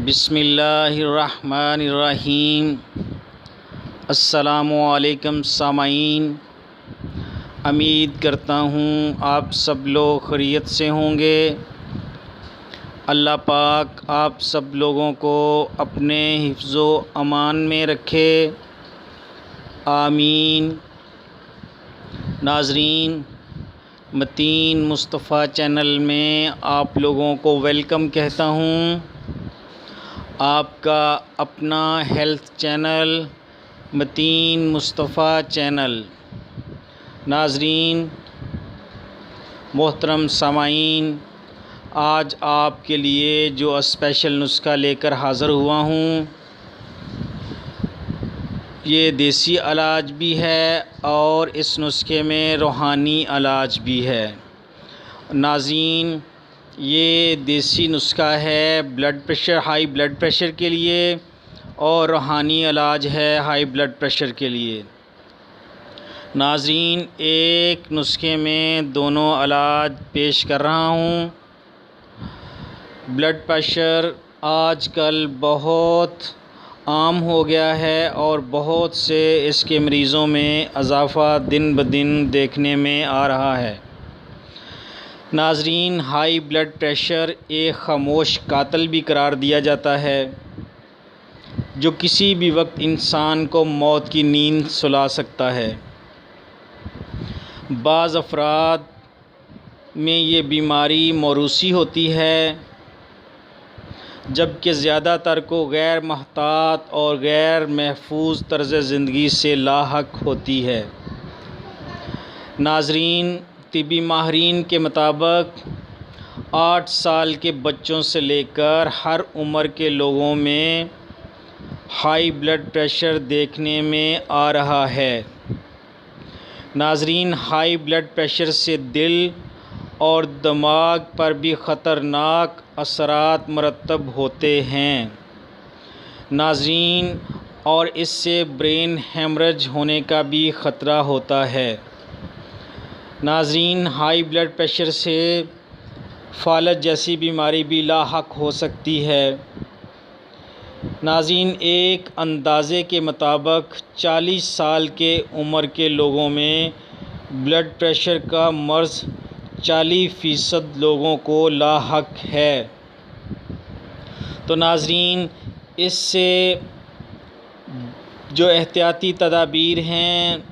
बिस्मिल्लाहिर्रहमानिर्रहीम। अस्सलामुअलैकुम सामाईन। उम्मीद करता हूँ आप सब लोग खैरियत से होंगे। अल्लाह पाक आप सब लोगों को अपने हिफ्ज़ो अमान में रखे, आमीन। नाज़रीन, मतीन मुस्तफ़ा चैनल में आप लोगों को वेलकम कहता हूँ। आपका अपना health channel Matin Mustafa channel. नाज़रीन, मोहतरम सामाईन, आज आपके लिए जो स्पेशल नुस्खा लेकर हाज़िर हुआ हूँ, ये देसी इलाज भी है और इस नुस्खे में रूहानी इलाज भी है। नाज़रीन, ये देसी नुस्खा है हाई ब्लड प्रेशर के लिए और रूहानी इलाज है हाई ब्लड प्रेशर के लिए। नाज़रीन, एक नुस्खे में दोनों इलाज पेश कर रहा हूँ। ब्लड प्रेशर आजकल बहुत आम हो गया है और बहुत से इसके मरीज़ों में इजाफ़ा दिन ब दिन देखने में आ रहा है। नाज़रीन, हाई ब्लड प्रेशर एक ख़ामोश कातिल भी करार दिया जाता है, जो किसी भी वक्त इंसान को मौत की नींद सुला सकता है। बाज़ अफराद में ये बीमारी मौरूसी होती है, जबकि ज़्यादातर को गैर महतात और गैर महफूज तर्ज़ ज़िंदगी से लाहक होती है। नाज़रीन, तिबी माहिरीन के मुताबिक 8 साल के बच्चों से लेकर हर उम्र के लोगों में हाई ब्लड प्रेशर देखने में आ रहा है। नाज़रीन, हाई ब्लड प्रेशर से दिल और दिमाग पर भी ख़तरनाक असरात मरतब होते हैं। नाज़रीन, और इससे ब्रेन हेमरेज होने का भी ख़तरा होता है। नाज़रीन, हाई ब्लड प्रेशर से फ़ालज जैसी बीमारी भी लाहक हो सकती है। नाज़रीन, एक अंदाज़े के मुताबिक 40 साल के उम्र के लोगों में ब्लड प्रेशर का मर्ज़ 40% लोगों को लाहक है। तो नाज़रीन, इससे जो एहतियाती तदाबीर हैं,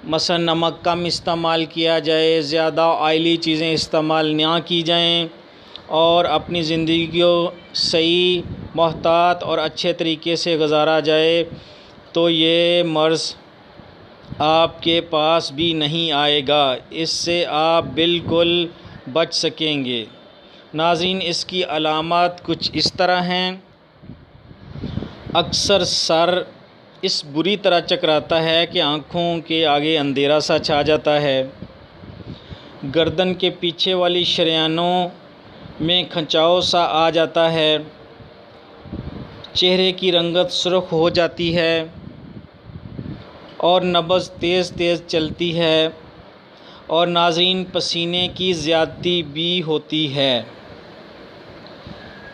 मसलन नमक कम इस्तेमाल किया जाए, ज़्यादा ऑयली चीज़ें इस्तेमाल ना की जाएं और अपनी ज़िंदगी को सही, मोहतात और अच्छे तरीके से गुजारा जाए, तो ये मर्ज़ आपके पास भी नहीं आएगा। इससे आप बिल्कुल बच सकेंगे। नाज़रीन, इसकी अलामत कुछ इस तरह हैं। अक्सर सर इस बुरी तरह चकराता है कि आँखों के आगे अंधेरा सा छा जाता है। गर्दन के पीछे वाली शरेयानों में खिंचाव सा आ जाता है। चेहरे की रंगत सुर्ख हो जाती है और नब्ज़ तेज़ तेज़ चलती है और नाज़रीन, पसीने की ज़्यादती भी होती है।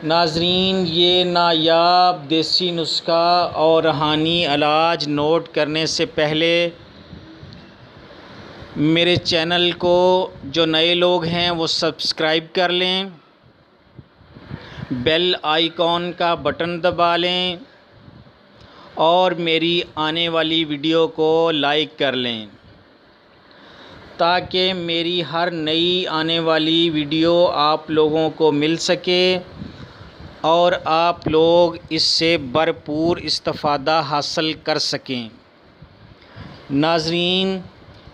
नाज़रीन, ये नायाब देसी नुस्खा और रूहानी इलाज नोट करने से पहले मेरे चैनल को जो नए लोग हैं वो सब्सक्राइब कर लें, बेल आइकॉन का बटन दबा लें और मेरी आने वाली वीडियो को लाइक कर लें, ताकि मेरी हर नई आने वाली वीडियो आप लोगों को मिल सके और आप लोग इससे भरपूर इस्तिफ़ादा हासिल कर सकें। नाज़रीन,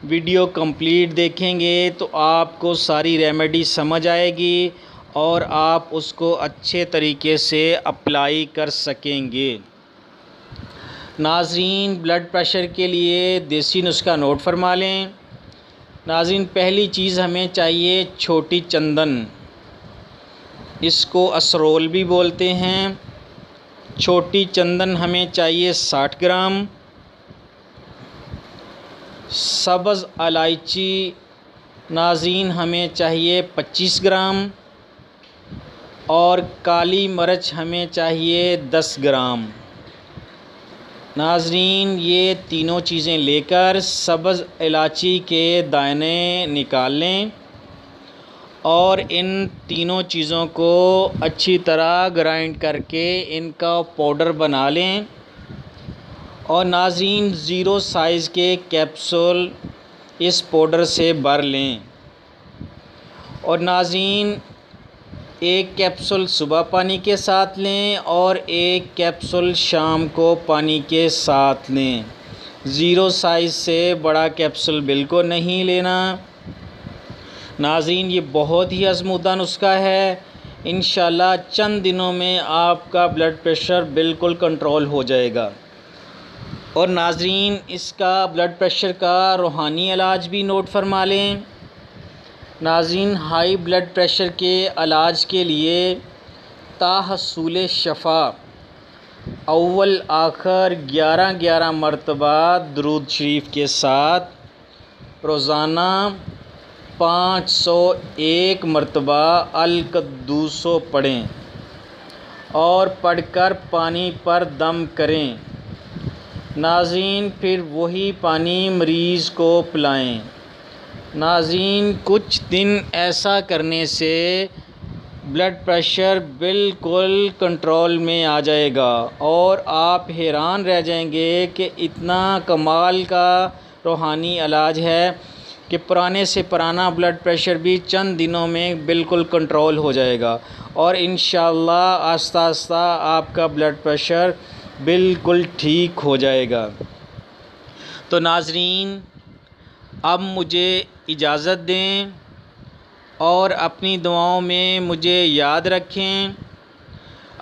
वीडियो कंप्लीट देखेंगे तो आपको सारी रेमेडी समझ आएगी और आप उसको अच्छे तरीके से अप्लाई कर सकेंगे। नाज़रीन, ब्लड प्रेशर के लिए देसी नुस्खा नोट फरमा लें। नाज़रीन, पहली चीज़ हमें चाहिए छोटी चंदन, इसको असरोल भी बोलते हैं। छोटी चंदन हमें चाहिए 60 ग्राम। सब्ज़ इलायची नाज़रीन हमें चाहिए 25 ग्राम और काली मिर्च हमें चाहिए 10 ग्राम। नाज़रीन, ये तीनों चीज़ें लेकर सब्ज़ इलायची के दाने निकाल लें और इन तीनों चीज़ों को अच्छी तरह ग्राइंड करके इनका पाउडर बना लें। और नाज़रीन, ज़ीरो साइज़ के कैप्सूल इस पाउडर से भर लें। और नाज़रीन, एक कैप्सूल सुबह पानी के साथ लें और एक कैप्सूल शाम को पानी के साथ लें। ज़ीरो साइज़ से बड़ा कैप्सूल बिल्कुल नहीं लेना। नाज़रीन, ये बहुत ही आज़मूदा नुस्खा है। इंशाल्लाह चंद दिनों में आपका ब्लड प्रेशर बिल्कुल कंट्रोल हो जाएगा। और नाज़रीन, इसका ब्लड प्रेशर का रूहानी इलाज भी नोट फरमा लें। नाज़रीन, हाई ब्लड प्रेशर के इलाज के लिए ताहस्सूल शफ़ा अव्वल आखिर 11 मरतबा दुरूद शरीफ के साथ रोज़ाना 501 मरतबा अल क़ुद्दूसो पढ़ें और पढ़कर पानी पर दम करें। नाज़रीन, फिर वही पानी मरीज़ को पिलाएं। नाज़रीन, कुछ दिन ऐसा करने से ब्लड प्रेशर बिल्कुल कंट्रोल में आ जाएगा और आप हैरान रह जाएंगे कि इतना कमाल का रूहानी इलाज है कि पुराने से पुराना ब्लड प्रेशर भी चंद दिनों में बिल्कुल कंट्रोल हो जाएगा और इंशाअल्लाह आस्ता आस्ता आपका ब्लड प्रेशर बिल्कुल ठीक हो जाएगा। तो नाज़रीन, अब मुझे इजाज़त दें और अपनी दुआओं में मुझे याद रखें।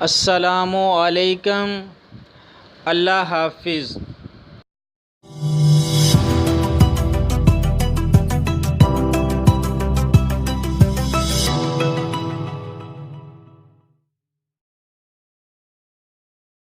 अस्सलामु अलैकुम। अल्लाह हाफ़िज़।